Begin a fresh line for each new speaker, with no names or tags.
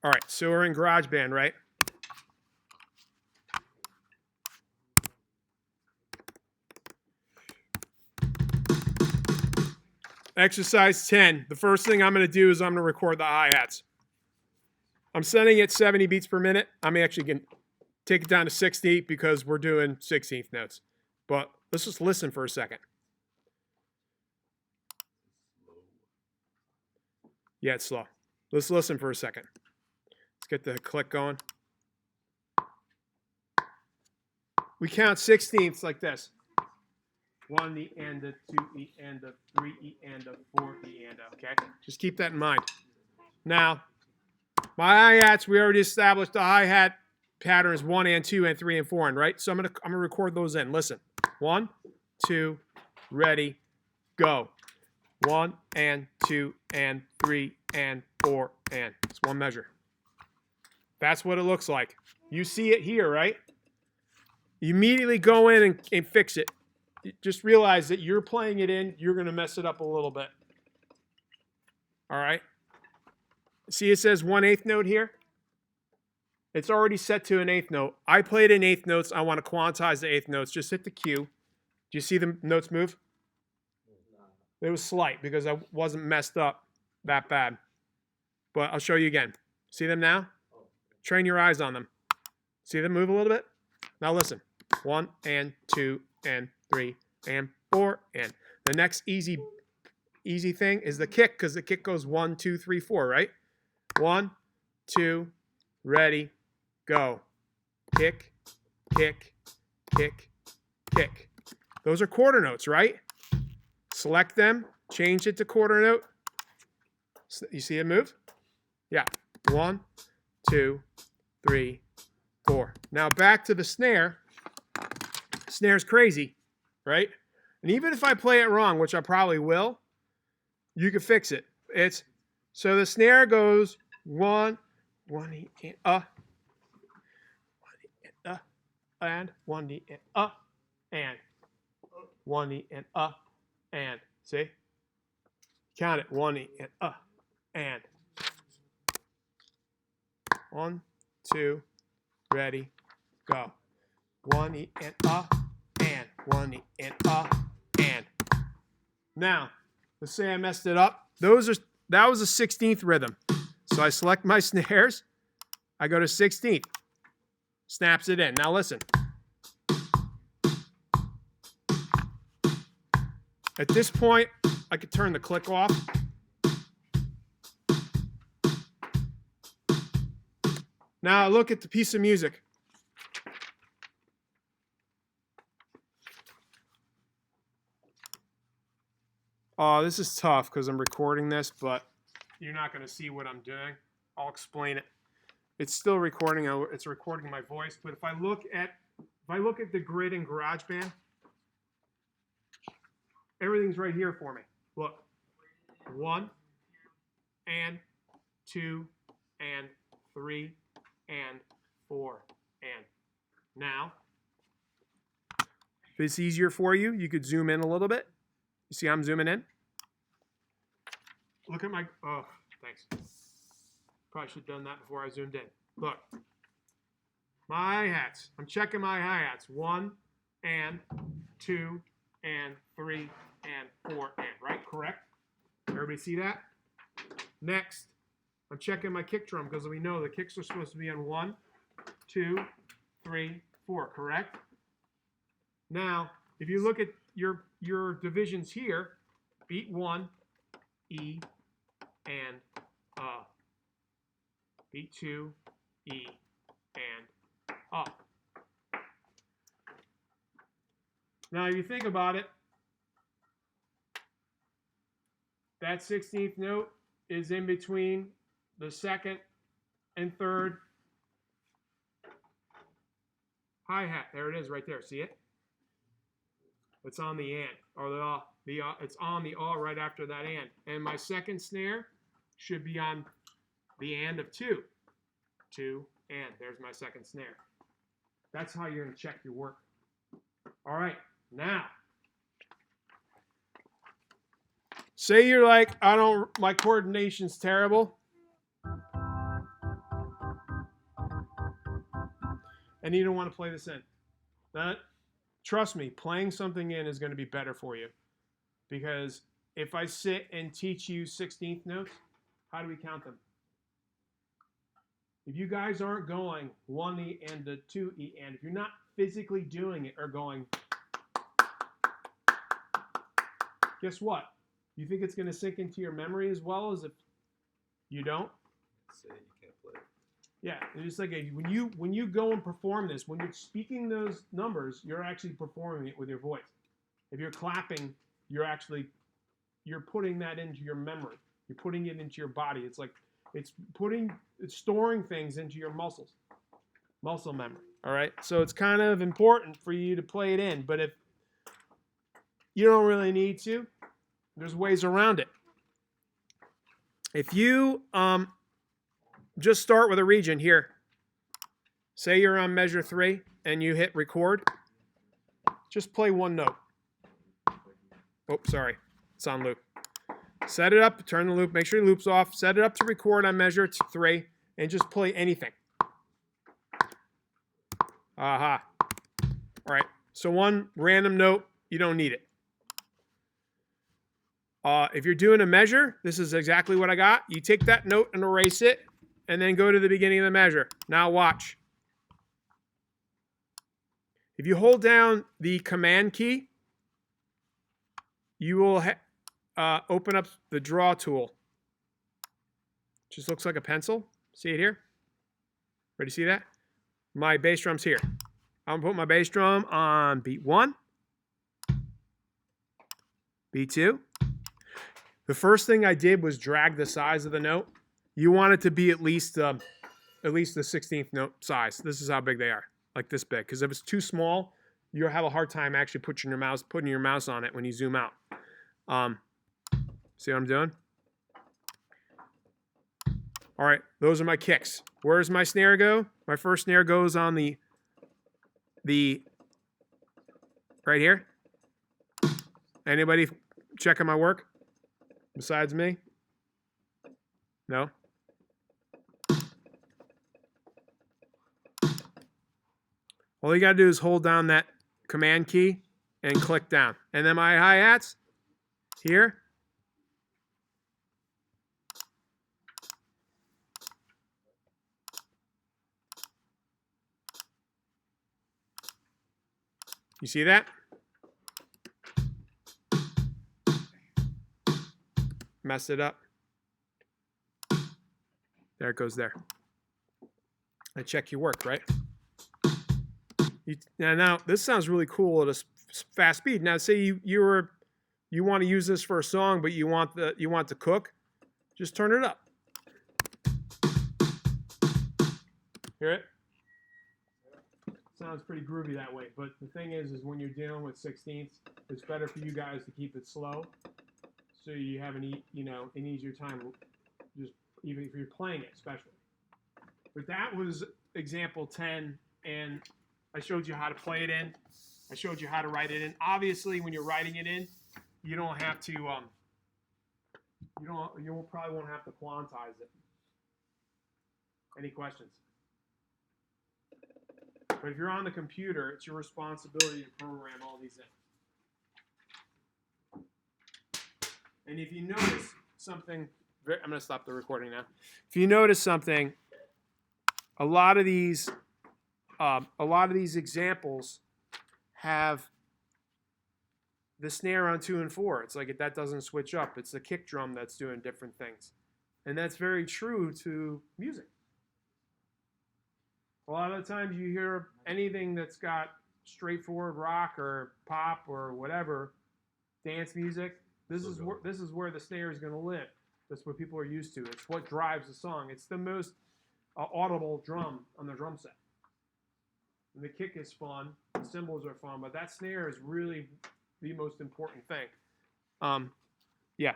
All right, so we're in GarageBand, right? Exercise 10. The first thing I'm going to do is I'm going to record the hi-hats. I'm setting it 70 beats per minute. I'm actually going to take it down to 60 because we're doing 16th notes. But let's just listen for a second. Yeah, it's slow. Let's listen for a second. Let's get the click going. We count 16ths like this. 1 E and a 2 E and a 3 E and a 4 E and a, okay? Just keep that in mind. Now, my hi-hats, we already established the hi-hat pattern is 1 and 2 and 3 and 4 and, right? So I'm gonna record those in. Listen. 1, 2, ready, go. 1 and 2 and 3 and 4 and. It's one measure. That's what it looks like. You see it here, right? You immediately go in and fix it. Just realize that you're playing it in, you're going to mess it up a little bit. All right? See it says 1/8 note here? It's already set to an 1/8 note. I played in 1/8 notes. I want to quantize the 1/8 notes. Just hit the Q. Do you see the notes move? It was slight because I wasn't messed up that bad. But I'll show you again. See them now? Train your eyes on them. See them move a little bit? Now listen. 1 and 2 and 3 and 4 and. The next easy thing is the kick because the kick goes 1, 2, 3, 4, right? 1, 2, ready, go. Kick, kick, kick, kick. Those are quarter notes, right? Select them, change it to quarter note. You see it move? Yeah. 1, 2, 3, 4. Now back to the snare. Snare's crazy, right? And even if I play it wrong, which I probably will, you can fix it. It's so the snare goes 1, 1 E and 1 E and 1 E and 1 E and see? Count it 1 E and 1, 2, ready, go. 1 E and 1 E and and. Now, let's say I messed it up. That was a 16th rhythm. So I select my snares. I go to 16th. Snaps it in. Now listen. At this point, I could turn the click off. Now look at the piece of music. Oh, this is tough because I'm recording this, but you're not going to see what I'm doing. I'll explain it. It's still recording. It's recording my voice. But if I look at the grid in GarageBand, everything's right here for me. Look, 1 and 2 and 3 and 4 and. Now, if it's easier for you, you could zoom in a little bit. You see I'm zooming in? Look at my, oh, thanks. Probably should have done that before I zoomed in. Look, my hi-hats. I'm checking my hi-hats. 1 and 2 and 3 and 4 and, right? Correct? Everybody see that? Next, I'm checking my kick drum because we know the kicks are supposed to be on 1, 2, 3, 4, correct? Now, if you look at your divisions here, beat 1, E, and beat 2, E, and Now, if you think about it, that 16th note is in between the second and third hi-hat. There it is right there. See it? It's on the and, or it's on the all right after that and. And my second snare should be on the and of 2. 2 and. There's my second snare. That's how you're going to check your work. All right, now. Say you're like, my coordination's terrible. and you don't want to play this in. Trust me, playing something in is going to be better for you. Because if I sit and teach you 16th notes, how do we count them? If you guys aren't going 1E and a 2E, and if you're not physically doing it or going, guess what? You think it's going to sink into your memory as well as if you don't?
Say you can't play it.
Yeah, it's just like when you go and perform this, when you're speaking those numbers, you're actually performing it with your voice. If you're clapping, you're putting that into your memory. You're putting it into your body. It's like it's storing things into your muscle memory. All right, so it's kind of important for you to play it in. But if you don't really need to, there's ways around it. If you just start with a region here. Say you're on measure 3 and you hit record. Just play one note. Oh, sorry. It's on loop. Set it up, turn the loop, make sure your loop's off. Set it up to record on measure 3 and just play anything. Aha. All right. So one random note, you don't need it. If you're doing a measure, this is exactly what I got. You take that note and erase it, and then go to the beginning of the measure. Now watch. If you hold down the command key, you will open up the draw tool. Just looks like a pencil. See it here? Ready to see that? My bass drum's here. I'm gonna put my bass drum on beat 1, beat 2. The first thing I did was drag the size of the note. You want it to be at least the 16th note size. This is how big they are, like this big. Because if it's too small, you'll have a hard time actually putting your mouse on it when you zoom out. See what I'm doing? All right, those are my kicks. Where does my snare go? My first snare goes on the right here. Anybody checking my work besides me? No? All you got to do is hold down that command key and click down. And then my hi-hats here. You see that? Messed it up. There it goes there. I check your work, right? Now this sounds really cool at a fast speed. Now say you want to use this for a song, but you want to cook, just turn it up. Hear it? Sounds pretty groovy that way. But the thing is when you're dealing with 16ths, it's better for you guys to keep it slow, so you have an easier time, just even if you're playing it, especially. But that was example 10, and I showed you how to play it in. I showed you how to write it in. Obviously, when you're writing it in, you don't have to. You probably won't have to quantize it. Any questions? But if you're on the computer, it's your responsibility to program all these in. And if you notice something, I'm going to stop the recording now. If you notice something, a lot of these examples have the snare on 2 and 4. It's like that doesn't switch up. It's the kick drum that's doing different things. And that's very true to music. A lot of the times you hear anything that's got straightforward rock or pop or whatever, dance music, this is where the snare is going to live. That's what people are used to. It's what drives the song. It's the most audible drum on the drum set. And the kick is fun. The cymbals are fun. But that snare is really the most important thing. Yeah.